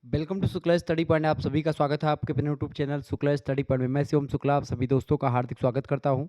Welcome to Shukla study point. आप सभी का स्वागत है आपके अपने YouTube channel Shukla study point में। मैं शिवम शुक्ला आप सभी दोस्तों का हार्दिक स्वागत करता हूं।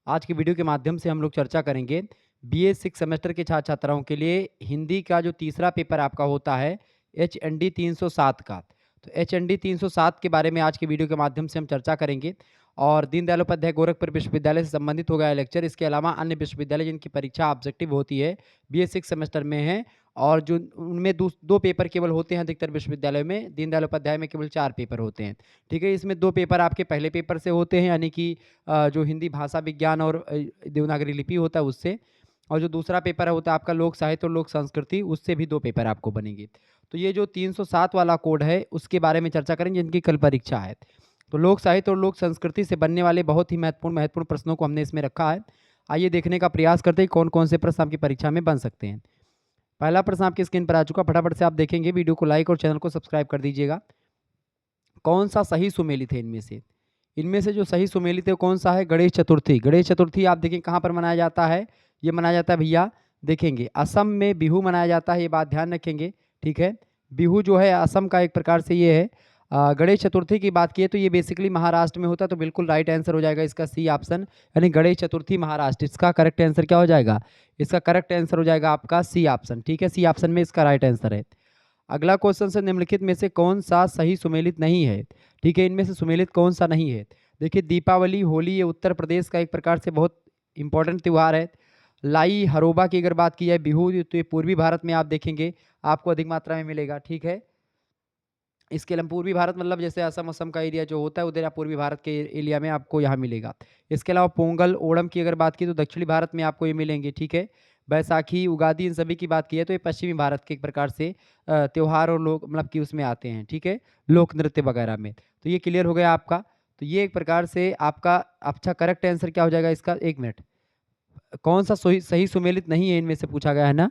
आज की वीडियो के माध्यम से हम लोग चर्चा करेंगे बीए 6 सेमेस्टर के छात्र छात्राओं के लिए हिंदी का जो तीसरा पेपर आपका होता है HND 307 का। तो HND 307 के बारे में आज की वीडियो के माध्यम से हम चर्चा करेंगे और दीनदयाल उपाध्याय गोरखपुर विश्वविद्यालय से संबंधित होगा यह लेक्चर। इसके अलावा अन्य विश्वविद्यालय जिनकी परीक्षा ऑब्जेक्टिव होती है बीए 6 सेमेस्टर में है और जो उनमें दो पेपर केवल होते हैं अधिकतर विश्वविद्यालयों में। दीनदयाल उपाध्याय में केवल 4 पेपर होते हैं। ठीक है, इसमें 2 पेपर आपके पहले पेपर से होते हैं, यानी कि जो हिंदी भाषा विज्ञान और देवनागरी लिपि होता है उससे, और जो दूसरा पेपर होता है आपका लोक साहित्य और लोक संस्कृति, उससे भी 2 पेपर आपको बनेंगे। तो ये जो 307 वाला कोड है उसके बारे में चर्चा करेंगे जिनकी कल परीक्षा है। तो लोक साहित्य और लोक संस्कृति से बनने वाले बहुत ही महत्वपूर्ण प्रश्नों को हमने इसमें रखा है। आइए देखने का प्रयास करते हैं कौन कौन से प्रश्न आपकी परीक्षा में बन सकते हैं। पहला प्रश्न आपकी स्क्रीन पर आ चुका, फटाफट से आप देखेंगे। वीडियो को लाइक और चैनल को सब्सक्राइब कर दीजिएगा। कौन सा सही सुमेलित है इनमें से जो सही सुमेलित है कौन सा है? गणेश चतुर्थी। गणेश चतुर्थी आप देखें कहाँ पर मनाया जाता है। ये मनाया जाता है भैया, देखेंगे असम में बिहू मनाया जाता है, ये बात ध्यान रखेंगे। ठीक है, बिहू जो है असम का एक प्रकार से ये है। गणेश चतुर्थी की बात की तो ये बेसिकली महाराष्ट्र में होता है, तो बिल्कुल राइट आंसर हो जाएगा इसका सी ऑप्शन, यानी गणेश चतुर्थी महाराष्ट्र। इसका करेक्ट आंसर क्या हो जाएगा? इसका करेक्ट आंसर हो जाएगा आपका सी ऑप्शन। ठीक है, सी ऑप्शन में इसका राइट आंसर है। अगला क्वेश्चन से निम्नलिखित में से कौन सा सही सुमेलित नहीं है? ठीक है, इनमें से सुमेलित कौन सा नहीं है? देखिए, दीपावली, होली ये उत्तर प्रदेश का एक प्रकार से बहुत इंपॉर्टेंट त्यौहार है। लाई हरोबा की अगर बात की जाए, बिहू, तो ये पूर्वी भारत में आप देखेंगे आपको अधिक मात्रा में मिलेगा। ठीक है, इसके अलावा पूर्वी भारत मतलब जैसे असम का एरिया जो होता है उधर आप पूर्वी भारत के एरिया में आपको यहाँ मिलेगा। इसके अलावा पोंगल, ओणम की अगर बात की तो दक्षिणी भारत में आपको ये मिलेंगे। ठीक है, बैसाखी, उगादी, इन सभी की बात की है तो ये पश्चिमी भारत के एक प्रकार से त्योहार और लोग मतलब कि उसमें आते हैं। ठीक है, लोक नृत्य वगैरह में। तो ये क्लियर हो गया आपका। तो ये एक प्रकार से आपका अच्छा करेक्ट आंसर क्या हो जाएगा इसका? 1 मिनट, कौन सा सही सही सुमेलित नहीं है इनमें से पूछा गया है ना।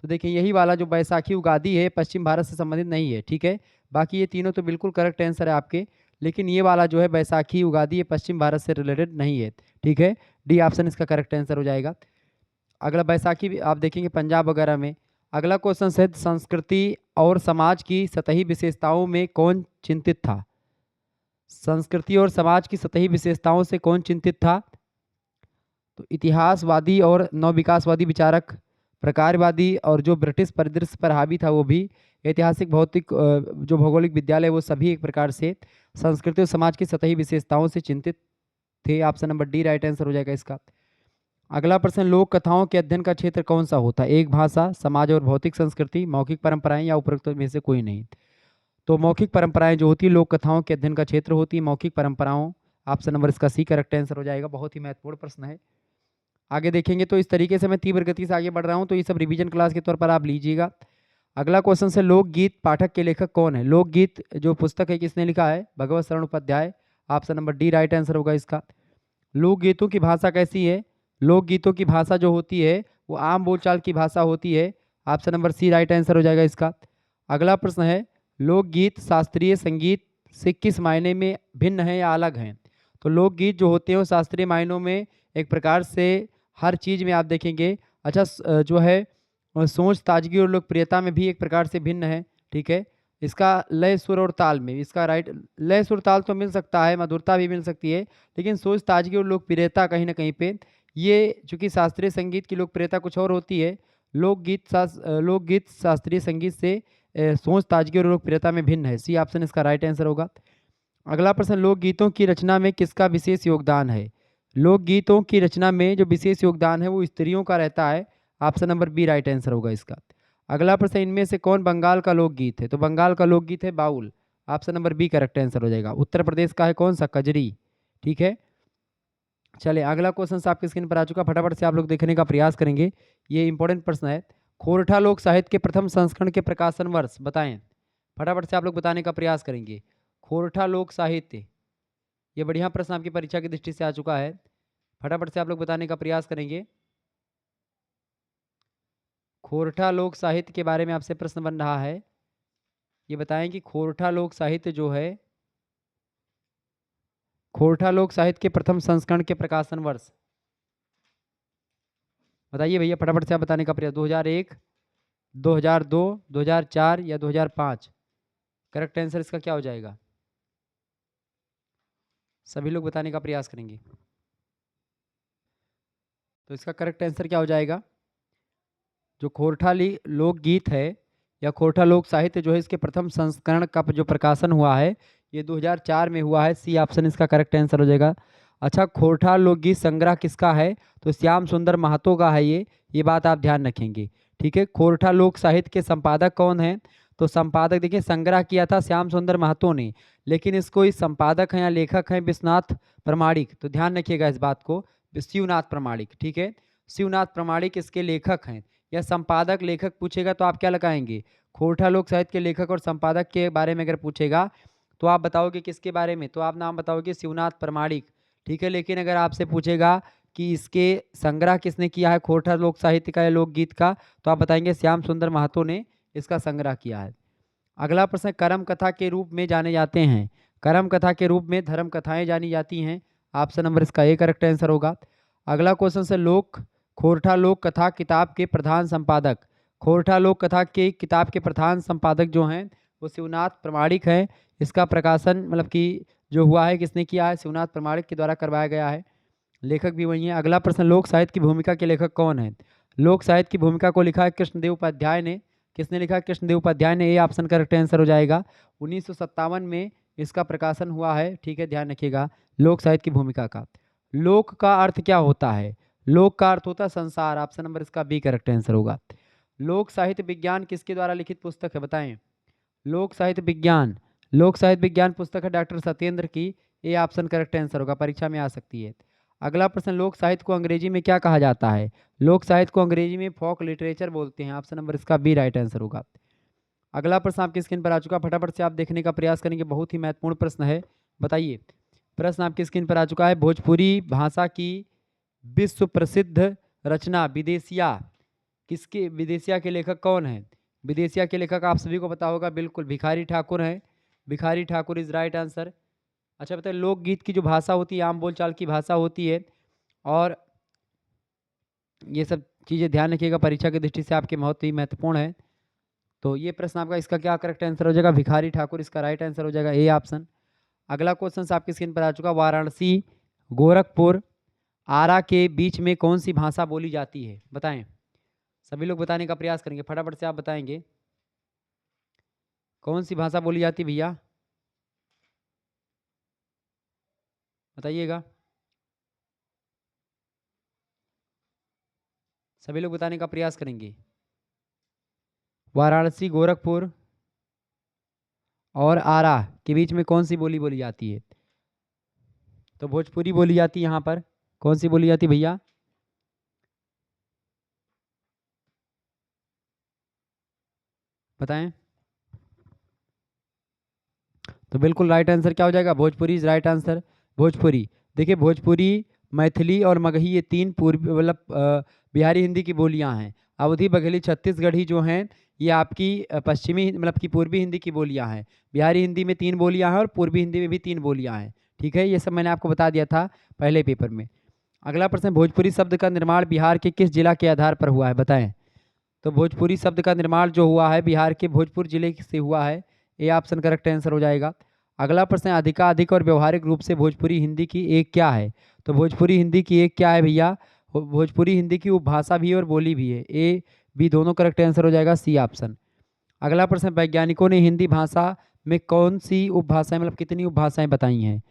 तो देखिए यही वाला जो बैसाखी उगादी है पश्चिम भारत से संबंधित नहीं है। ठीक है, बाकी ये तीनों तो बिल्कुल करेक्ट आंसर है आपके, लेकिन ये वाला जो है बैसाखी उगादी ये पश्चिम भारत से रिलेटेड नहीं है। ठीक है, डी ऑप्शन इसका करेक्ट आंसर हो जाएगा। अगला बैसाखी भी आप देखेंगे पंजाब वगैरह में। अगला क्वेश्चन है संस्कृति और समाज की सतही विशेषताओं में कौन चिंतित था? संस्कृति और समाज की सतही विशेषताओं से कौन चिंतित था? तो इतिहासवादी और नवविकासवादी विचारक, प्रकारवादी और जो ब्रिटिश परिदृश्य पर हावी था वो भी, ऐतिहासिक भौतिक जो भौगोलिक विद्यालय वो सभी एक प्रकार से संस्कृति और समाज की सतही विशेषताओं से चिंतित थे। Option number D right answer हो जाएगा इसका। अगला प्रश्न, लोक कथाओं के अध्ययन का क्षेत्र कौन सा होता है? एक भाषा, समाज और भौतिक संस्कृति, मौखिक परंपराएं या उपरोक्त में से कोई नहीं। तो मौखिक परंपराएं जो होती है लोक कथाओं के अध्ययन का क्षेत्र होती है मौखिक परंपराओं। ऑप्शन नंबर इसका सी करेक्ट आंसर हो जाएगा। बहुत ही महत्वपूर्ण प्रश्न है। आगे देखेंगे तो इस तरीके से मैं तीव्र गति से आगे बढ़ रहा हूं, तो ये सब रिवीजन क्लास के तौर पर आप लीजिएगा। अगला क्वेश्चन से लोकगीत पाठक के लेखक कौन है? लोकगीत जो पुस्तक है किसने लिखा है? Bhagwat Sharan Upadhyay. Option number D right answer होगा इसका। लोकगीतों की भाषा कैसी है? लोकगीतों की भाषा जो होती है वो आम बोलचाल की भाषा होती है। Option number C right answer हो जाएगा इसका। अगला प्रश्न है, लोकगीत शास्त्रीय संगीत से किस मायने में भिन्न है या अलग हैं? तो लोकगीत जो होते हैं वो शास्त्रीय मायनों में एक प्रकार से हर चीज में आप देखेंगे अच्छा जो है सोच, ताजगी और लोकप्रियता में भी एक प्रकार से भिन्न है। ठीक है, इसका लय, सुर और ताल में इसका राइट, लय सुर ताल तो मिल सकता है, मधुरता भी मिल सकती है, लेकिन सोच, ताजगी और लोकप्रियता कहीं ना कहीं पे ये, चूंकि शास्त्रीय संगीत की लोकप्रियता कुछ और होती है, लोकगीत शास्त्रीय संगीत से सोच, ताजगी और लोकप्रियता में भिन्न है। सी ऑप्शन इसका राइट आंसर होगा। अगला प्रश्न, लोकगीतों की रचना में किसका विशेष योगदान है? लोकगीतों की रचना में जो विशेष योगदान है वो स्त्रियों का रहता है। Option number B right answer होगा इसका। अगला प्रश्न, इनमें से कौन बंगाल का लोकगीत है? तो बंगाल का लोकगीत है Baul. Option number B correct answer हो जाएगा। उत्तर प्रदेश का है कौन सा? कजरी। ठीक है, चलिए अगला क्वेश्चन आपकी स्क्रीन पर आ चुका, फटाफट से आप लोग देखने का प्रयास करेंगे। ये इंपॉर्टेंट प्रश्न है। खोरठा लोक साहित्य के प्रथम संस्करण के प्रकाशन वर्ष बताएं। फटाफट से आप लोग बताने का प्रयास करेंगे। खोरठा लोक साहित्य, ये बढ़िया प्रश्न आपकी परीक्षा की दृष्टि से आ चुका है। फटाफट से आप लोग बताने का प्रयास करेंगे। खोरठा लोक साहित्य के बारे में आपसे प्रश्न बन रहा है। ये बताएं कि खोरठा लोक साहित्य जो है, खोरठा लोक साहित्य के प्रथम संस्करण के प्रकाशन वर्ष बताइए भैया, फटाफट से आप बताने का प्रयास। 2001, 2002, 2004 या 2005? करेक्ट आंसर इसका क्या हो जाएगा? सभी लोग बताने का प्रयास करेंगे। तो इसका करेक्ट आंसर क्या हो जाएगा? जो खोरठा लोकगीत है या खोरठा लोक साहित्य जो है, इसके प्रथम संस्करण का जो प्रकाशन हुआ है ये 2004 में हुआ है। सी ऑप्शन इसका करेक्ट आंसर हो जाएगा। अच्छा, खोरठा लोकगीत संग्रह किसका है? तो श्याम सुंदर महतो का है ये बात आप ध्यान रखेंगे। ठीक है, खोरठा लोक साहित्य के संपादक कौन है? तो संपादक देखिए, संग्रह किया था श्याम सुंदर महतो ने, लेकिन इसको इस संपादक हैं या लेखक हैं विश्वनाथ प्रमाणिक। तो ध्यान रखिएगा इस बात को, शिवनाथ प्रमाणिक। ठीक है, शिवनाथ प्रमाणिक इसके लेखक हैं। या संपादक लेखक पूछेगा तो आप क्या लगाएंगे? खोरठा लोक साहित्य के लेखक और संपादक के बारे में अगर पूछेगा तो आप बताओगे किसके बारे में? तो आप नाम बताओगे शिवनाथ प्रमाणिक। ठीक है, लेकिन अगर आपसे पूछेगा कि इसके संग्रह किसने किया है खोरठा लोक साहित्य का या लोकगीत का, तो आप बताएंगे श्याम सुंदर महतो ने इसका संग्रह किया है। अगला प्रश्न, कर्म कथा के रूप में जाने जाते हैं। कर्म कथा के रूप में धर्म कथाएं जानी जाती हैं। ऑप्शन नंबर इसका ए करेक्ट आंसर होगा। अगला क्वेश्चन से, खोरठा लोक कथा किताब के प्रधान संपादक। खोरठा लोक कथा के किताब के प्रधान संपादक जो हैं वो शिवनाथ प्रमाणिक हैं। इसका प्रकाशन मतलब कि जो हुआ है किसने किया है? शिवनाथ प्रमाणिक के द्वारा करवाया गया है। लेखक भी वही है। अगला प्रश्न, लोक साहित्य की भूमिका के लेखक कौन है? लोक साहित्य की भूमिका को लिखा है कृष्णदेव उपाध्याय ने। किसने लिखा? कृष्णदेव उपाध्याय ने। ये ऑप्शन करेक्ट आंसर हो जाएगा। 1957 में इसका प्रकाशन हुआ है। ठीक है, ध्यान रखिएगा लोक साहित्य की भूमिका का। लोक का अर्थ क्या होता है? लोक का अर्थ होता है संसार। ऑप्शन नंबर इसका बी करेक्ट आंसर होगा। लोक साहित्य विज्ञान किसके द्वारा लिखित पुस्तक है? बताएं। लोक साहित्य विज्ञान, लोक साहित्य विज्ञान पुस्तक है डॉक्टर सत्येंद्र की। ये ऑप्शन करेक्ट आंसर होगा, परीक्षा में आ सकती है। अगला प्रश्न, लोक साहित्य को अंग्रेजी में क्या कहा जाता है? लोक साहित्य को अंग्रेजी में फोक लिटरेचर बोलते हैं। ऑप्शन नंबर इसका बी राइट आंसर होगा। अगला प्रश्न आपकी स्क्रीन पर आ चुका, फटाफट से आप देखने का प्रयास करेंगे, बहुत ही महत्वपूर्ण प्रश्न है। बताइए, प्रश्न आपकी स्क्रीन पर आ चुका है। भोजपुरी भाषा की विश्व प्रसिद्ध रचना विदेशिया किसके, विदेशिया के लेखक कौन है? विदेशिया के लेखक आप सभी को पता होगा, बिल्कुल भिखारी ठाकुर हैं। Bhikhari Thakur is right answer. अच्छा बताइए, लोकगीत की जो भाषा होती है आम बोलचाल की भाषा होती है, और ये सब चीज़ें ध्यान रखिएगा, परीक्षा की दृष्टि से आपके बहुत ही महत्वपूर्ण है। तो ये प्रश्न आपका, इसका क्या करेक्ट आंसर हो जाएगा? भिखारी ठाकुर इसका राइट आंसर हो जाएगा, ए ऑप्शन। अगला क्वेश्चन आपकी स्क्रीन पर आ चुका, वाराणसी, गोरखपुर, आरा के बीच में कौन सी भाषा बोली जाती है? बताएं, सभी लोग बताने का प्रयास करेंगे, फटाफट से आप बताएंगे कौन सी भाषा बोली जाती है भैया, बताइएगा। सभी लोग बताने का प्रयास करेंगे। वाराणसी, गोरखपुर और आरा के बीच में कौन सी बोली बोली जाती है? तो भोजपुरी बोली जाती है यहाँ पर। कौन सी बोली जाती है भैया? बताएं। तो बिल्कुल राइट आंसर क्या हो जाएगा? Bhojpuri is right answer. Bhojpuri, देखिए भोजपुरी, मैथिली और मगही ये तीन पूर्वी मतलब बिहारी हिंदी की बोलियां हैं। अवधी, बघेली, छत्तीसगढ़ी जो हैं ये आपकी पश्चिमी मतलब की पूर्वी हिंदी की बोलियां हैं। बिहारी हिंदी में 3 बोलियां हैं और पूर्वी हिंदी में भी 3 बोलियां हैं। ठीक है, ये सब मैंने आपको बता दिया था पहले पेपर में। अगला प्रश्न, भोजपुरी शब्द का निर्माण बिहार के किस जिला के आधार पर हुआ है? बताएं। तो भोजपुरी शब्द का निर्माण जो हुआ है बिहार के भोजपुर जिले से हुआ है। ए ऑप्शन करेक्ट आंसर हो जाएगा। अगला प्रश्न, अधिकाधिक और व्यवहारिक रूप से भोजपुरी हिंदी की एक क्या है? तो भोजपुरी हिंदी की एक क्या है भैया? भोजपुरी हिंदी की उपभाषा भी है और बोली भी है। ए बी दोनों करेक्ट आंसर हो जाएगा, सी ऑप्शन। अगला प्रश्न, वैज्ञानिकों ने हिंदी भाषा में कौन सी उपभाषाएं मतलब कितनी उपभाषाएं बताई हैं?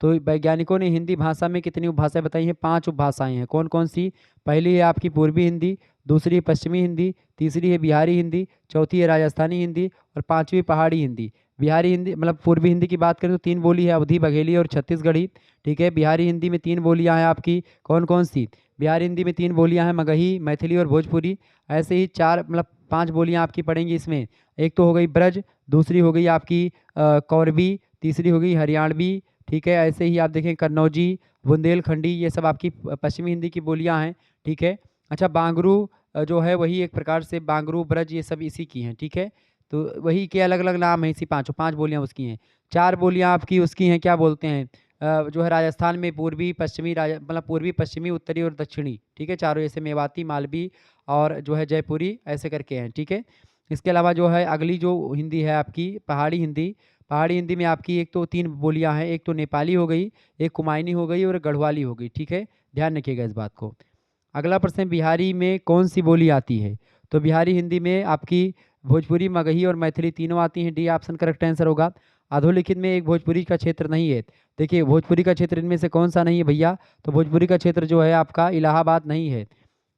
तो वैज्ञानिकों ने हिंदी भाषा में कितनी उपभाषाएं बताई हैं? 5 उपभाषाएं हैं। कौन कौन सी? पहली है आपकी पूर्वी हिंदी, दूसरी है पश्चिमी हिंदी, तीसरी है बिहारी हिंदी, चौथी है राजस्थानी हिंदी और पांचवी पहाड़ी हिंदी। बिहारी हिंदी मतलब पूर्वी हिंदी की बात करें तो 3 बोली है, अवधी, बघेली और छत्तीसगढ़ी। ठीक है, बिहारी हिंदी में 3 बोलियां हैं आपकी। कौन कौन सी? बिहारी हिंदी में 3 बोलियां हैं, मगही, मैथिली और भोजपुरी। ऐसे ही 4 मतलब 5 बोलियां आपकी पड़ेंगी इसमें। एक तो हो गई ब्रज, दूसरी हो गई आपकी कौरवी, तीसरी हो गई हरियाणवी। ठीक है, ऐसे ही आप देखें कन्नौजी, बुंदेलखंडी, ये सब आपकी पश्चिमी हिंदी की बोलियां हैं। ठीक है, अच्छा बांगरू जो है वही एक प्रकार से बांगरू, ब्रज ये सब इसी की हैं। ठीक है, तो वही के अलग अलग नाम है, इसी 5 बोलियां उसकी हैं। 4 बोलियां आपकी उसकी हैं, क्या बोलते हैं जो है राजस्थान में पूर्वी पश्चिमी मतलब पूर्वी पश्चिमी उत्तरी और दक्षिणी। ठीक है, चारों ऐसे मेवाती, मालवी और जो है जयपुरी ऐसे करके हैं। ठीक है, इसके अलावा जो है अगली जो हिंदी है आपकी पहाड़ी हिंदी। पहाड़ी हिंदी में आपकी एक तो 3 बोलियाँ हैं, एक तो नेपाली हो गई, एक कुमायूनी हो गई और गढ़वाली हो गई, ठीक है? ध्यान रखिएगा इस बात को। अगला प्रश्न है, बिहारी में कौन सी बोली आती है? तो बिहारी हिंदी में आपकी भोजपुरी, मगही और मैथिली तीनों आती हैं। डी ऑप्शन करेक्ट आंसर होगा। अधोलिखित में एक भोजपुरी का क्षेत्र नहीं है। देखिए भोजपुरी का क्षेत्र इनमें से कौन सा नहीं है भैया? तो भोजपुरी का क्षेत्र जो है आपका इलाहाबाद नहीं है।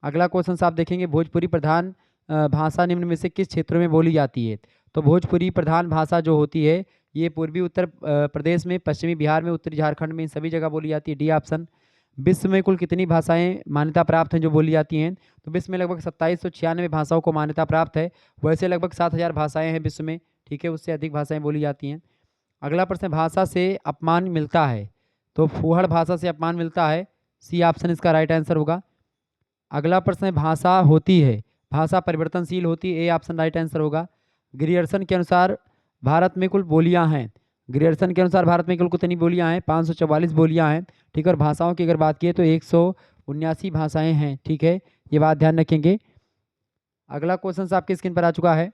अगला क्वेश्चन आप देखेंगे, भोजपुरी प्रधान भाषा निम्न में से किस क्षेत्रों में बोली जाती है? तो भोजपुरी प्रधान भाषा जो होती है ये पूर्वी उत्तर प्रदेश में, पश्चिमी बिहार में, उत्तरी झारखंड में, इन सभी जगह बोली जाती है। D option. विश्व में कुल कितनी भाषाएं मान्यता प्राप्त हैं जो बोली जाती हैं? तो विश्व में लगभग 2796 भाषाओं को मान्यता प्राप्त है। वैसे लगभग 7000 भाषाएं हैं विश्व में, ठीक है? उससे अधिक भाषाएं बोली जाती हैं। अगला प्रश्न, भाषा से अपमान मिलता है? तो फूहड़ भाषा से अपमान मिलता है। सी ऑप्शन इसका राइट आंसर होगा। अगला प्रश्न है, भाषा होती है, भाषा परिवर्तनशील होती है। ए ऑप्शन राइट आंसर होगा। ग्रियर्सन के अनुसार भारत में कुल बोलियां हैं। ग्रियर्सन के अनुसार भारत में कुल कितनी बोलियां हैं? 544 बोलियां हैं, ठीक है? और भाषाओं की अगर बात की तो 179 भाषाएं हैं, ठीक है? ये बात ध्यान रखेंगे। अगला क्वेश्चन आपके स्क्रीन पर आ चुका है।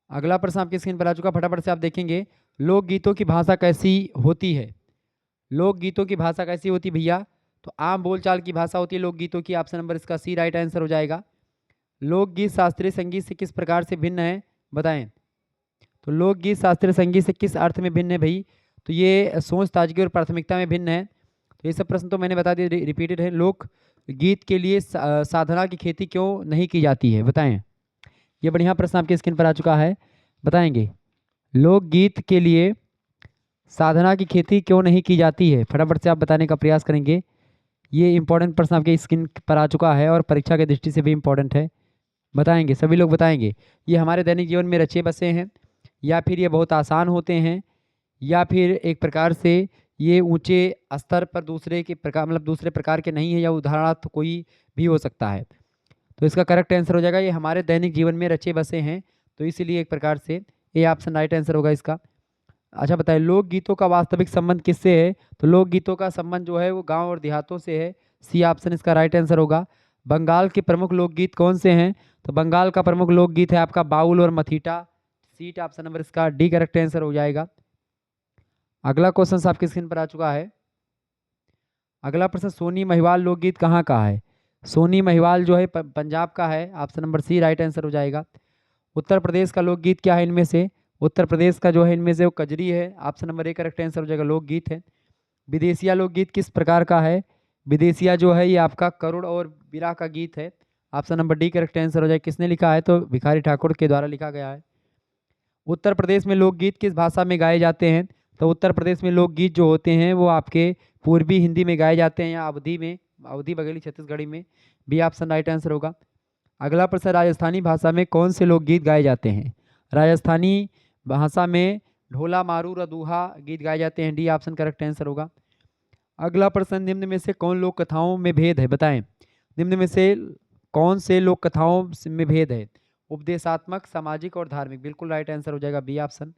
अगला प्रश्न आपकी स्क्रीन पर आ चुका, फटाफट से आप देखेंगे। लोकगीतों की भाषा कैसी होती है? लोकगीतों की भाषा कैसी होती है भैया? तो आम बोलचाल की भाषा होती है लोकगीतों की। ऑप्शन नंबर इसका सी राइट आंसर हो जाएगा। लोकगीत शास्त्रीय संगीत से किस प्रकार से भिन्न है, बताएं? तो लोकगीत शास्त्रीय संगीत से किस अर्थ में भिन्न है भाई? तो ये सोच, ताजगी और प्राथमिकता में भिन्न है। तो ये सब प्रश्न तो मैंने बता दिए, रिपीटेड है। लोक गीत के लिए साधना की खेती क्यों नहीं की जाती है, बताएं? ये बढ़िया प्रश्न आपके स्क्रीन पर आ चुका है, बताएंगे? लोकगीत के लिए साधना की खेती क्यों नहीं की जाती है? फटाफट से आप बताने का प्रयास करेंगे। ये इंपॉर्टेंट प्रश्न आपके स्क्रीन पर आ चुका है और परीक्षा की दृष्टि से भी इंपॉर्टेंट है। बताएंगे, सभी लोग बताएंगे। ये हमारे दैनिक जीवन में रचे बसे हैं, या फिर ये बहुत आसान होते हैं, या फिर एक प्रकार से ये ऊंचे स्तर पर दूसरे के प्रकार, मतलब दूसरे प्रकार के नहीं है, या उदाहरणार्थ कोई भी हो सकता है? तो इसका करेक्ट आंसर हो जाएगा, ये हमारे दैनिक जीवन में रचे बसे हैं, तो इसीलिए एक प्रकार से ये ऑप्शन राइट आंसर होगा इसका। अच्छा बताइए, लोकगीतों का वास्तविक संबंध किससे है? तो लोकगीतों का संबंध जो है वो गांव और देहातों से है। सी ऑप्शन इसका राइट आंसर होगा। बंगाल के प्रमुख लोकगीत कौन से हैं? तो बंगाल का प्रमुख लोकगीत है आपका बाउल और मथीटा। सी ऑप्शन नंबर इसका डी करेक्ट आंसर हो जाएगा। अगला क्वेश्चन आपकी स्क्रीन पर आ चुका है। अगला प्रश्न, सोनी महिवाल लोकगीत कहाँ का है? सोनी महिवाल जो है पंजाब का है। Option number C right answer हो जाएगा। उत्तर प्रदेश का लोकगीत क्या है इनमें से? उत्तर प्रदेश का जो है इनमें से वो कजरी है। Option number A correct answer हो जाएगा, लोकगीत है। विदेशिया लोकगीत किस प्रकार का है? विदेशिया जो है ये आपका करुण और विरह का गीत है। Option number D correct answer हो जाए। किसने लिखा है? तो भिखारी ठाकुर के द्वारा लिखा गया है। उत्तर प्रदेश में लोकगीत किस भाषा में गाए जाते हैं? तो उत्तर प्रदेश में लोकगीत जो होते हैं वो आपके पूर्वी हिंदी में गाए जाते हैं, या अवधी में, अवधी बघेली छत्तीसगढ़ी में। बी ऑप्शन राइट आंसर होगा। अगला प्रश्न, राजस्थानी भाषा में कौन से लोकगीत गाए जाते हैं? राजस्थानी भाषा में ढोला, मारू, रदूहा गीत गाए जाते हैं। डी ऑप्शन करेक्ट आंसर होगा। अगला प्रश्न, निम्न में से कौन लोक कथाओं में भेद है, बताएं? निम्न में से कौन से लोक कथाओं में भेद है? उपदेशात्मक, सामाजिक और धार्मिक। बिल्कुल राइट आंसर हो जाएगा बी ऑप्शन।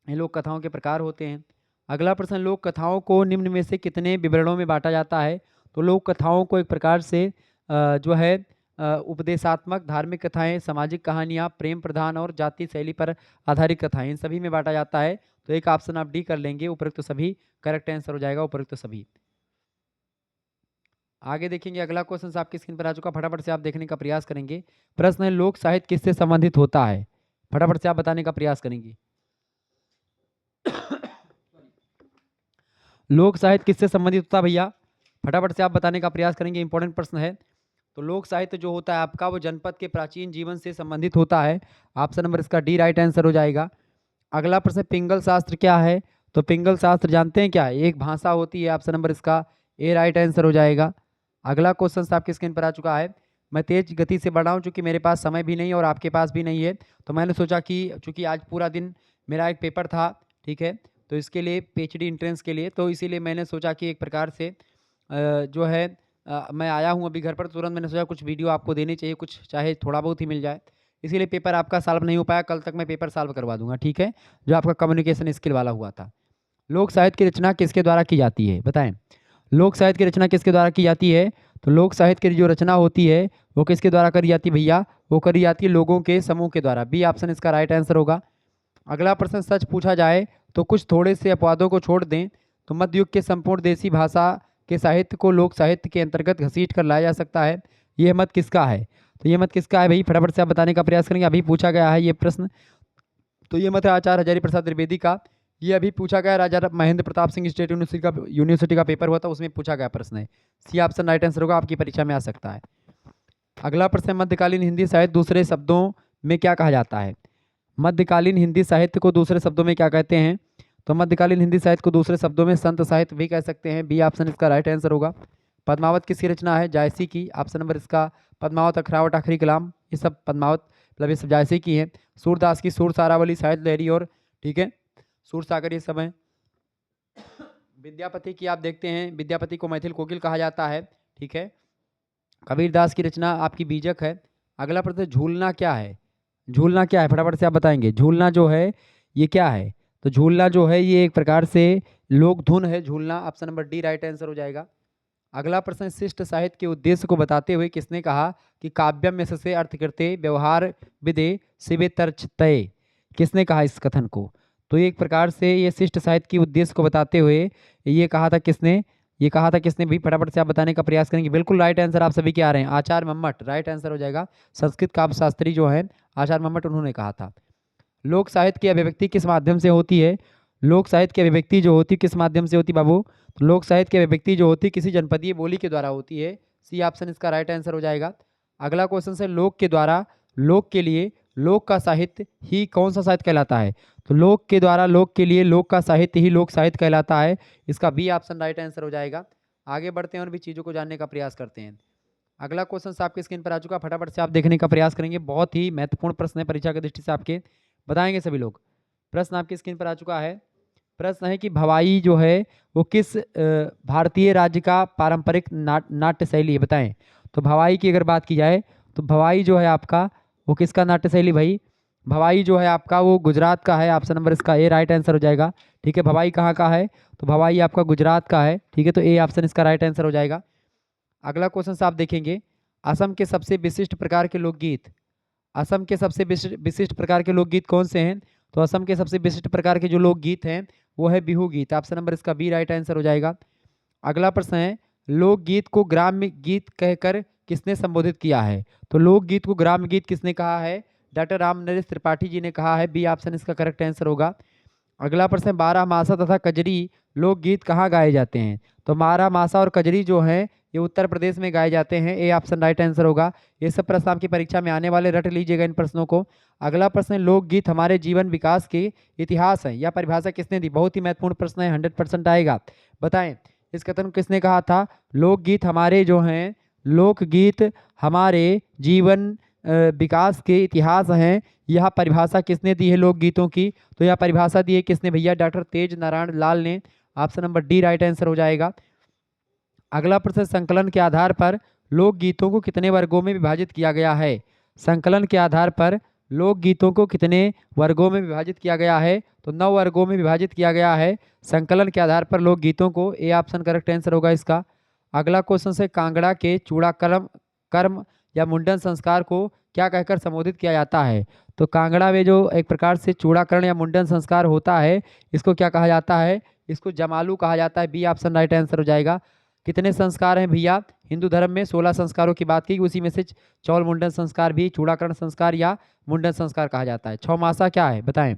ये लोक कथाओं के प्रकार होते हैं। अगला प्रश्न, लोक कथाओं को निम्न में से कितने विवरणों में बांटा जाता है? तो लोक कथाओं को एक प्रकार से जो है उपदेशात्मक, धार्मिक कथाएं, सामाजिक कहानियां, प्रेम प्रधान और जाति शैली पर आधारित कथाएं, इन सभी में बांटा जाता है। तो एक ऑप्शन आप डी कर लेंगे, उपरोक्त तो सभी करेक्ट आंसर हो जाएगा, उपरोक्त तो सभी। आगे देखेंगे, अगला क्वेश्चन आपकी स्क्रीन पर आ चुका, फटाफट से आप देखने का प्रयास करेंगे। प्रश्न है, लोक साहित्य किससे संबंधित होता है? फटाफट से आप बताने का प्रयास करेंगे। लोक साहित्य किससे संबंधित होता है भैया? फटाफट से आप बताने का प्रयास करेंगे, इंपॉर्टेंट प्रश्न है। तो लोक साहित्य जो होता है आपका वो जनपद के प्राचीन जीवन से संबंधित होता है। ऑप्शन नंबर इसका डी राइट आंसर हो जाएगा। अगला प्रश्न, पिंगल शास्त्र क्या है? तो पिंगल शास्त्र जानते हैं क्या? एक भाषा होती है। ऑप्शन नंबर इसका ए राइट आंसर हो जाएगा। अगला क्वेश्चन आपकी स्क्रीन पर आ चुका है। मैं तेज गति से बढ़ा हूँ, चूंकि मेरे पास समय भी नहीं है और आपके पास भी नहीं है, तो मैंने सोचा कि चूंकि आज पूरा दिन मेरा एक पेपर था, ठीक है, तो इसके लिए पीएचडी एंट्रेंस के लिए, तो इसीलिए मैंने सोचा कि एक प्रकार से जो है मैं आया हूँ अभी घर पर, तुरंत मैंने सोचा कुछ वीडियो आपको देनी चाहिए, कुछ चाहे थोड़ा बहुत ही मिल जाए। इसीलिए पेपर आपका सॉल्व नहीं हो पाया, कल तक मैं पेपर सॉल्व करवा दूंगा, ठीक है, जो आपका कम्युनिकेशन स्किल वाला हुआ था। लोक साहित्य की रचना किसके द्वारा की जाती है, बताएं? लोक साहित्य की रचना किसके द्वारा की जाती है? तो लोक साहित्य की जो रचना होती है वो किसके द्वारा करी जाती है भैया? वो करी जाती है लोगों के समूह के द्वारा। बी ऑप्शन इसका राइट आंसर होगा। अगला प्रश्न, सच पूछा जाए तो कुछ थोड़े से अपवादों को छोड़ दें तो मध्य युग के संपूर्ण देसी भाषा के साहित्य को लोक साहित्य के अंतर्गत घसीट कर लाया जा सकता है। ये मत किसका है? तो ये मत किसका है भाई? फटाफट से आप बताने का प्रयास करेंगे, अभी पूछा गया है ये प्रश्न। तो ये मत है आचार्य हजारी प्रसाद द्विवेदी का। ये अभी पूछा गया, राजा महेंद्र प्रताप सिंह स्टेट यूनिवर्सिटी का पेपर हुआ था, उसमें पूछा गया प्रश्न है। सी ऑप्शन राइट आंसर होगा, आपकी परीक्षा में आ सकता है। अगला प्रश्न, मध्यकालीन हिंदी साहित्य दूसरे शब्दों में क्या कहा जाता है? मध्यकालीन हिंदी साहित्य को दूसरे शब्दों में क्या कहते हैं? तो मध्यकालीन हिंदी साहित्य को दूसरे शब्दों में संत साहित्य भी कह सकते हैं। बी ऑप्शन इसका राइट आंसर होगा। पद्मावत किसकी रचना है? जायसी की। ऑप्शन नंबर इसका पद्मावत, अखरावट, आखिरी कलाम, ये सब पद्मावत मतलब ये सब जायसी की हैं। सूरदास की सूर सारावली, साहित्य लहरी और ठीक है सूर सागर, ये सब हैं। विद्यापति की आप देखते हैं, विद्यापति को मैथिल कोकिल कहा जाता है, ठीक है। कबीरदास की रचना आपकी बीजक है। अगला प्रश्न, झूलना क्या है? झूलना क्या है फटाफट से आप बताएंगे। झूलना जो है ये क्या है? तो झूलना जो है ये एक प्रकार से लोक धुन है झूलना। Option number D right answer हो जाएगा। अगला प्रश्न, शिष्ट साहित्य के उद्देश्य को बताते हुए किसने कहा कि काव्यम में से अर्थ करते व्यवहार विदे शिवे तर्चतये? किसने कहा इस कथन को? तो ये एक प्रकार से ये शिष्ट साहित्य के उद्देश्य को बताते हुए ये कहा था किसने? ये कहा था किसने भी? फटाफट से आप बताने का प्रयास करेंगे। बिल्कुल राइट आंसर आप सभी के आ रहे हैं, आचार्य मम्मट राइट आंसर हो जाएगा। संस्कृत काव्य शास्त्री जो है आचार्य मम्मट, उन्होंने कहा था। लोक साहित्य की अभिव्यक्ति किस माध्यम से होती है? लोक साहित्य की अभिव्यक्ति जो होती किस माध्यम से होती बाबू? तो लोक साहित्य की अभिव्यक्ति जो होती किसी जनपदीय बोली के द्वारा होती है। सी ऑप्शन इसका राइट आंसर हो जाएगा। अगला क्वेश्चन से, लोक के द्वारा लोक के लिए लोक का साहित्य ही कौन सा साहित्य कहलाता है? तो लोक के द्वारा लोक के लिए लोक का साहित्य ही लोक साहित्य कहलाता है। इसका बी ऑप्शन राइट आंसर हो जाएगा। आगे बढ़ते हैं और भी चीज़ों को जानने का प्रयास करते हैं। अगला क्वेश्चन आपके स्क्रीन पर आ चुका, फटाफट से आप देखने का प्रयास करेंगे। बहुत ही महत्वपूर्ण प्रश्न है परीक्षा की दृष्टि से, आपके बताएंगे सभी लोग। प्रश्न आपकी स्क्रीन पर आ चुका है। प्रश्न है कि भवाई जो है वो किस भारतीय राज्य का पारंपरिक नाट्य शैली है, बताएं। तो भवाई की अगर बात की जाए तो भवाई जो है आपका वो किसका नाट्य शैली भाई? भवाई जो है आपका वो गुजरात का है। ऑप्शन नंबर इसका ए राइट आंसर हो जाएगा, ठीक है। भवाई कहाँ का है? तो भवाई आपका गुजरात का है, ठीक है। तो ए ऑप्शन इसका राइट आंसर हो जाएगा। अगला क्वेश्चन आप देखेंगे, असम के सबसे विशिष्ट प्रकार के लोकगीत। असम के सबसे विशिष्ट प्रकार के लोकगीत कौन से हैं? तो असम के सबसे विशिष्ट प्रकार के जो लोकगीत हैं वो है बिहू गीत। ऑप्शन नंबर इसका बी राइट आंसर हो जाएगा। अगला प्रश्न है, लोकगीत को ग्राम्य गीत कहकर किसने संबोधित किया है? तो लोकगीत को ग्राम्य गीत किसने कहा है? डॉक्टर राम नरेश त्रिपाठी जी ने कहा है। बी ऑप्शन इसका करेक्ट आंसर होगा। अगला प्रश्न, बारह मासा तथा कजरी लोकगीत कहाँ गाए जाते हैं? तो बारह मासा और कजरी जो हैं ये उत्तर प्रदेश में गाए जाते हैं। ए ऑप्शन राइट आंसर होगा। ये सब प्रश्न आपकी परीक्षा में आने वाले, रट लीजिएगा इन प्रश्नों को। अगला प्रश्न, लोकगीत हमारे जीवन विकास के इतिहास है, यह परिभाषा किसने दी? बहुत ही महत्वपूर्ण प्रश्न है, 100% आएगा। बताएं इस कथन को किसने कहा था? लोकगीत हमारे जो हैं, लोकगीत हमारे जीवन विकास के इतिहास हैं, यह परिभाषा किसने दी है लोकगीतों की? तो यह परिभाषा दी है किसने भैया? डॉक्टर तेज नारायण लाल ने। Option number D right answer हो जाएगा। अगला प्रश्न, संकलन के आधार पर लोकगीतों को कितने वर्गों में विभाजित किया गया है? संकलन के आधार पर लोकगीतों को कितने वर्गों में विभाजित किया गया है? तो 9 वर्गों में विभाजित किया गया है संकलन के आधार पर लोकगीतों को। ए ऑप्शन करेक्ट आंसर होगा इसका। अगला क्वेश्चन से, कांगड़ा के चूड़ाकर्म कर्म या मुंडन संस्कार को क्या कहकर संबोधित किया जाता है? तो कांगड़ा में जो एक प्रकार से चूड़ाकरण या मुंडन संस्कार होता है इसको क्या कहा जाता है? इसको जमालू कहा जाता है। बी ऑप्शन राइट आंसर हो जाएगा। कितने संस्कार हैं भैया हिंदू धर्म में? 16 संस्कारों की बात की, उसी में से चौल मुंडन संस्कार भी चूड़ाकरण संस्कार या मुंडन संस्कार कहा जाता है। छौ मासा क्या है बताएं?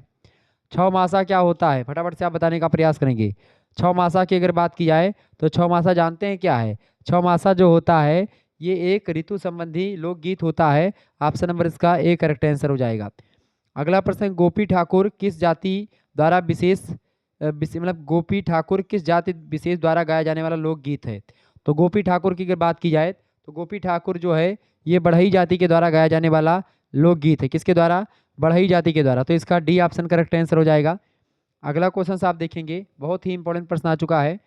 छौ मासा क्या होता है? फटाफट से आप बताने का प्रयास करेंगे। छौ मासा की अगर बात की जाए तो छौ मासा जानते हैं क्या है? छौ मासा जो होता है ये एक ऋतु संबंधी लोकगीत होता है। ऑप्शन नंबर इसका ए करेक्ट आंसर हो जाएगा। अगला प्रश्न, गोपी ठाकुर किस जाति द्वारा मतलब गोपी ठाकुर किस जाति विशेष द्वारा गाया जाने वाला लोकगीत है? तो गोपी ठाकुर की अगर बात की जाए तो गोपी ठाकुर जो है ये बढ़ई जाति के द्वारा गाया जाने वाला लोकगीत है। किसके द्वारा? बढ़ई जाति के द्वारा। तो इसका डी ऑप्शन करेक्ट आंसर हो जाएगा। अगला क्वेश्चन आप देखेंगे, बहुत ही इंपॉर्टेंट प्रश्न आ चुका है।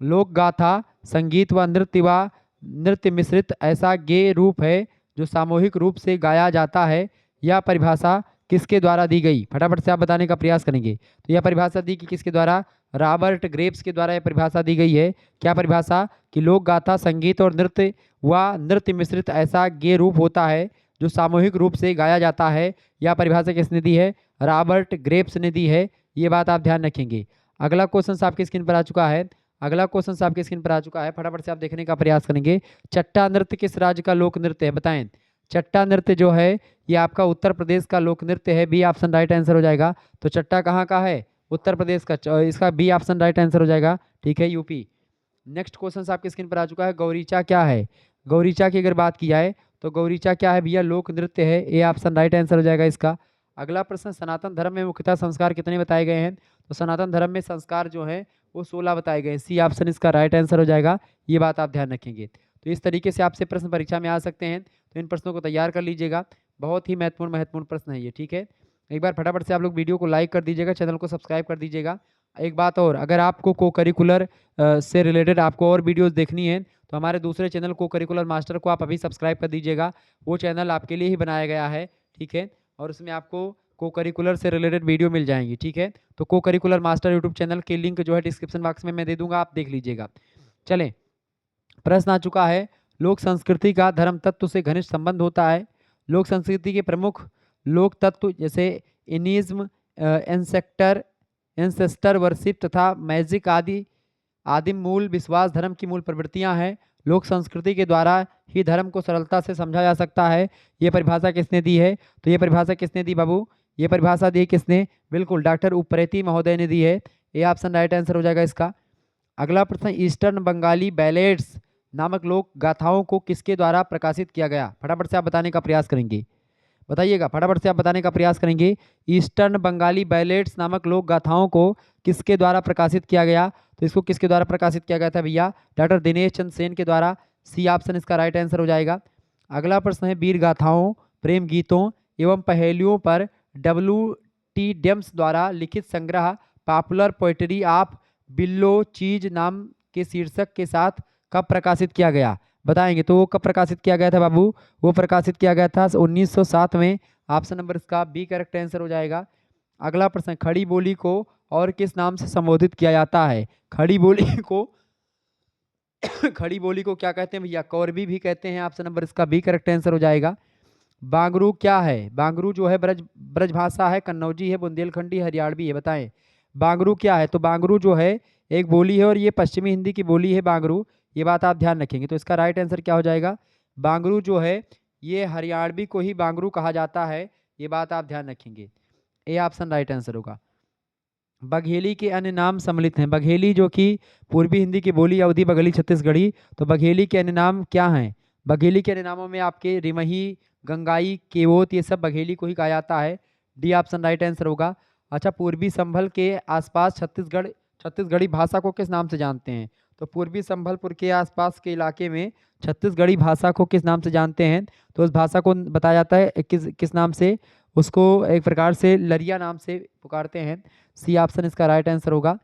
लोक गाथा संगीत व नृत्य मिश्रित ऐसा गेय रूप है जो सामूहिक रूप से गाया जाता है, यह परिभाषा किसके द्वारा दी गई? फटाफट से आप बताने का प्रयास करेंगे। तो यह परिभाषा दी कि किसके द्वारा? रॉबर्ट ग्रेव्स के द्वारा यह परिभाषा दी गई है। क्या परिभाषा? कि लोक गाथा संगीत और नृत्य व नृत्य मिश्रित ऐसा गेय रूप होता है जो सामूहिक रूप से गाया जाता है। यह परिभाषा किसने दी है? रॉबर्ट ग्रेव्स ने दी है। ये बात आप ध्यान रखेंगे। अगला क्वेश्चन आपकी स्क्रीन पर आ चुका है। अगला क्वेश्चन आपकी स्क्रीन पर आ चुका है, फटाफट से आप देखने का प्रयास करेंगे। चट्टा नृत्य किस राज्य का लोक नृत्य है? बताएं। चट्टा नृत्य जो है ये आपका उत्तर प्रदेश का लोक नृत्य है। बी ऑप्शन राइट आंसर हो जाएगा। तो चट्टा कहाँ का है? उत्तर प्रदेश का। इसका बी ऑप्शन राइट आंसर हो जाएगा। ठीक है, यूपी। नेक्स्ट क्वेश्चन आपकी स्क्रीन पर आ चुका है। गौरीचा क्या है? गौरीचा की अगर बात की जाए तो गौरीचा क्या है भैया? लोक नृत्य है। ए ऑप्शन राइट आंसर हो जाएगा इसका। अगला प्रश्न, सनातन धर्म में मुख्यतः संस्कार कितने बताए गए हैं? तो सनातन धर्म में संस्कार जो है वो 16 बताए गए हैं। सी ऑप्शन इसका राइट आंसर हो जाएगा। ये बात आप ध्यान रखेंगे। तो इस तरीके से आपसे प्रश्न परीक्षा में आ सकते हैं, तो इन प्रश्नों को तैयार कर लीजिएगा। बहुत ही महत्वपूर्ण प्रश्न है ये। ठीक है, एक बार फटाफट से आप लोग वीडियो को लाइक कर दीजिएगा, चैनल को सब्सक्राइब कर दीजिएगा। एक बात और, अगर आपको को करिकुलर से रिलेटेड आपको और वीडियोस देखनी है तो हमारे दूसरे चैनल को करिकुलर मास्टर को आप अभी सब्सक्राइब कर दीजिएगा। वो चैनल आपके लिए ही बनाया गया है। ठीक है, और उसमें आपको को करिकुलर से रिलेटेड वीडियो मिल जाएंगी। ठीक है, तो को करिकुलर मास्टर यूट्यूब चैनल के लिंक जो है डिस्क्रिप्शन बॉक्स में मैं दे दूंगा, आप देख लीजिएगा। चलें, प्रश्न आ चुका है। लोक संस्कृति का धर्म तत्व से घनिष्ठ संबंध होता है। लोक संस्कृति के प्रमुख लोक तत्व जैसे इनिज्म, एंसेस्टर वर्शिप तथा मैजिक आदि आदिम मूल विश्वास धर्म की मूल प्रवृत्तियां हैं। लोक संस्कृति के द्वारा ही धर्म को सरलता से समझा जा सकता है। ये परिभाषा किसने दी है? तो ये परिभाषा किसने दी बाबू? ये परिभाषा दी किसने? बिल्कुल डॉक्टर उप्रेती महोदय ने दी है। ये ऑप्शन राइट आंसर हो जाएगा इसका। अगला प्रश्न, ईस्टर्न बंगाली बैलेट्स नामक लोक गाथाओं को किसके द्वारा प्रकाशित किया गया? फटाफट से आप बताने का प्रयास करेंगे, बताइएगा, फटाफट से आप बताने का प्रयास करेंगे। ईस्टर्न बंगाली बैलेट्स नामक लोक गाथाओं को किसके द्वारा प्रकाशित किया गया? तो इसको किसके द्वारा प्रकाशित किया गया था भैया? डॉक्टर दिनेश चंद्र सेन के द्वारा। सी ऑप्शन इसका राइट आंसर हो जाएगा। अगला प्रश्न है, वीर गाथाओं, प्रेम गीतों एवं पहेलियों पर W.T. डेम्स द्वारा लिखित संग्रह पॉपुलर पोएट्री ऑफ बिल्लो चीज नाम के शीर्षक के साथ कब प्रकाशित किया गया? बताएंगे। तो वो कब प्रकाशित किया गया था बाबू? वो प्रकाशित किया गया था 1907 में। ऑप्शन नंबर इसका बी करेक्ट आंसर हो जाएगा। अगला प्रश्न, खड़ी बोली को और किस नाम से संबोधित किया जाता है? खड़ी बोली को खड़ी बोली को क्या कहते हैं भैया? कौरवी भी कहते हैं। ऑप्शन नंबर इसका बी करेक्ट आंसर हो जाएगा। बांगरू क्या है? बांगरू जो है ब्रज भाषा है, कन्नौजी है, बुंदेलखंडी, हरियाणवी है। बताएं बांगरू क्या है? तो बांगरू जो है एक बोली है और ये पश्चिमी हिंदी की बोली है बांगरू। ये बात आप ध्यान रखेंगे। तो इसका राइट आंसर क्या हो जाएगा? बांगरू जो है ये हरियाणवी को ही बांगरू कहा जाता है। ये बात आप ध्यान रखेंगे। ए ऑप्शन राइट आंसर होगा। बघेली के अन्य नाम सम्मिलित हैं। बघेली जो कि पूर्वी हिंदी की बोली, अवधी बघेली, छत्तीसगढ़ी। तो बघेली के अन्य नाम क्या हैं? बघेली के अन्य नामों में आपके रिमही, गंगाई, केवोत, ये सब बघेली को ही कहा जाता है। डी ऑप्शन राइट आंसर होगा। अच्छा, पूर्वी संभल के आसपास छत्तीसगढ़ी भाषा को किस नाम से जानते हैं? तो पूर्वी संभलपुर के आसपास के इलाके में छत्तीसगढ़ी भाषा को किस नाम से जानते हैं? तो उस भाषा को बताया जाता है किस नाम से? उसको एक प्रकार से लरिया नाम से पुकारते हैं। सी ऑप्शन इसका राइट आंसर होगा।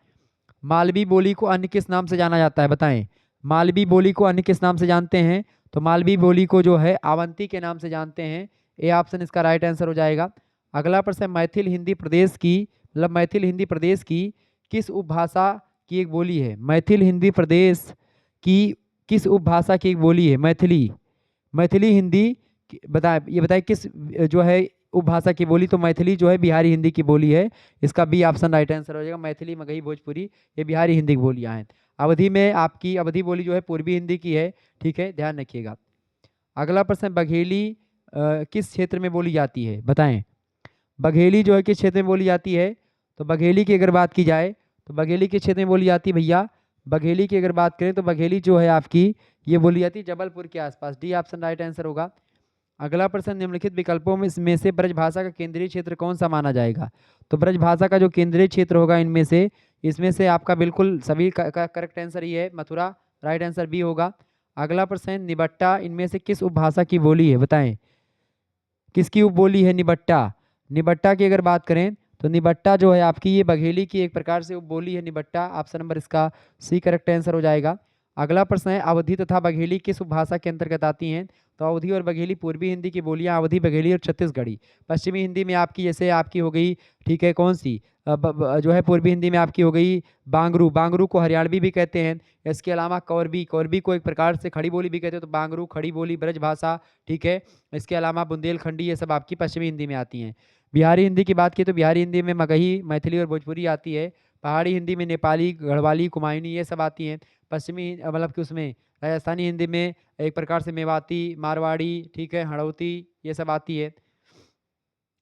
मालवी बोली को अन्य किस नाम से जाना जाता है? बताएं मालवी बोली को अन्य किस नाम से जानते हैं? तो मालवी बोली को जो है अवंती के नाम से जानते हैं। ए ऑप्शन इसका राइट आंसर हो जाएगा। अगला प्रश्न, मैथिल हिंदी प्रदेश की मैथिल हिंदी प्रदेश की किस उपभाषा की एक बोली है? मैथिल हिंदी प्रदेश की किस उपभाषा की एक बोली है? मैथिली हिंदी बताएं, ये बताएं किस जो है उपभाषा की बोली? तो मैथिली जो है बिहारी हिंदी की बोली है। इसका बी ऑप्शन राइट आंसर हो जाएगा। मैथिली, मगही, भोजपुरी ये बिहारी हिंदी की बोलियां हैं। अवधि में आपकी अवधि बोली जो है पूर्वी हिंदी की है। ठीक है, ध्यान रखिएगा। अगला प्रश्न, बघेली किस क्षेत्र में बोली जाती है? बताएं बघेली जो है किस क्षेत्र में बोली जाती है? तो बघेली की अगर बात की जाए तो बघेली किस क्षेत्र में बोली जाती है भैया? बघेली की अगर बात करें तो बघेली जो है आपकी ये बोली जाती है जबलपुर के आसपास। डी ऑप्शन राइट आंसर होगा। अगला प्रश्न, निम्नलिखित विकल्पों में से ब्रजभाषा का केंद्रीय क्षेत्र कौन सा माना जाएगा? तो ब्रजभाषा का जो केंद्रीय क्षेत्र होगा इसमें से आपका बिल्कुल सभी का करेक्ट आंसर ही है मथुरा। राइट आंसर बी होगा। अगला प्रश्न, निबट्टा इनमें से किस उपभाषा की बोली है? बताएं किसकी उपबोली है निबट्टा? निबट्टा की अगर बात करें तो निबट्टा जो है आपकी ये बघेली की एक प्रकार से उपबोली है निबट्टा। ऑप्शन नंबर इसका सी करेक्ट आंसर हो जाएगा। अगला प्रश्न है, अवधी तथा बघेली किस उपभाषा के अंतर्गत आती हैं? तो अवधी और बघेली पूर्वी हिंदी की बोलियां, अवधी, बघेली और छत्तीसगढ़ी। पश्चिमी हिंदी में आपकी जैसे आपकी हो गई, ठीक है, कौन सी जो है पूर्वी हिंदी में आपकी हो गई बांगरू, बांगरू को हरियाणवी भी कहते हैं। इसके अलावा कौरबी, कौरबी को एक प्रकार से खड़ी बोली भी कहते हैं, तो बांगरू खड़ी बोली ब्रजभाषा, ठीक है। इसके अलावा बुंदेलखंडी, ये सब आपकी पश्चिमी हिंदी में आती हैं। बिहारी हिंदी की बात की तो बिहारी हिंदी में मगही, मैथिली और भोजपुरी आती है। पहाड़ी हिंदी में नेपाली, गढ़वाली, कुमायूनी ये सब आती हैं। पश्चिमी मतलब कि उसमें राजस्थानी हिंदी में एक प्रकार से मेवाती, मारवाड़ी, ठीक है, हड़ौती, ये सब आती है।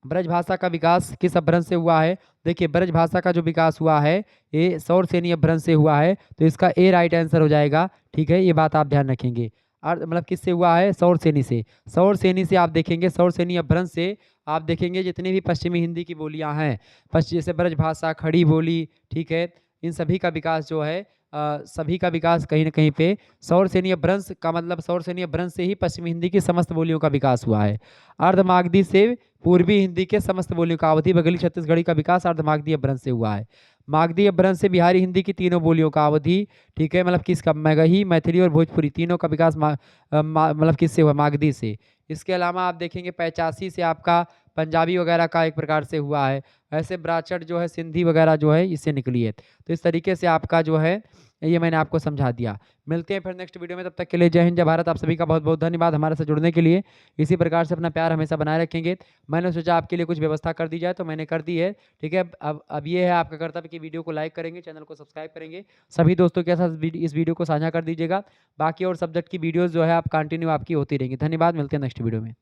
ब्रजभाषा का विकास किस अपभ्रंश से हुआ है? देखिए, ब्रजभाषा का जो विकास हुआ है ये सौरसेनी अपभ्रंश से हुआ है, तो इसका ए राइट आंसर हो जाएगा, ठीक है। ये बात आप ध्यान रखेंगे। और मतलब किससे हुआ है? सौरसेनी से। सौरसेनी से आप देखेंगे, सौरसेनी अपभ्रंश से आप देखेंगे जितनी भी पश्चिमी हिंदी की बोलियां हैं, जैसे ब्रजभाषा, खड़ी बोली, ठीक है, इन सभी का विकास जो है सभी का विकास कहीं ना कहीं पे सौरसेनी अपभ्रंश का मतलब सौरसेनी अपभ्रंश से ही पश्चिमी हिंदी की समस्त बोलियों का विकास हुआ है। अर्धमागधी से पूर्वी हिंदी के समस्त बोलियों का, अवधी, बघेली, छत्तीसगढ़ी का विकास अर्धमागधी अपभ्रंश से हुआ है। मागधी अपभ्रंश से बिहारी हिंदी की तीनों बोलियों का, अवधी, ठीक है, मतलब किसका, मगही, मैथिली और भोजपुरी, तीनों का विकास मतलब किससे हुआ? मागधी से। इसके अलावा आप देखेंगे 85 से आपका पंजाबी वगैरह का एक प्रकार से हुआ है। ऐसे ब्राचट जो है सिंधी वगैरह जो है इससे निकली है। तो इस तरीके से आपका जो है ये मैंने आपको समझा दिया। मिलते हैं फिर नेक्स्ट वीडियो में, तब तक के लिए जय हिंद, जय भारत। आप सभी का बहुत बहुत धन्यवाद हमारे साथ जुड़ने के लिए। इसी प्रकार से अपना प्यार हमेशा बनाए रखेंगे। मैंने सोचा आपके लिए कुछ व्यवस्था कर दी जाए, तो मैंने कर दी है, ठीक है। अब ये है आपका कर्तव्य कि वीडियो को लाइक करेंगे, चैनल को सब्सक्राइब करेंगे, सभी दोस्तों के साथ इस वीडियो को साझा कर दीजिएगा। बाकी और सब्जेक्ट की वीडियोज़ जो है आप कंटिन्यू आपकी होती रहेंगी। धन्यवाद, मिलते हैं नेक्स्ट वीडियो में।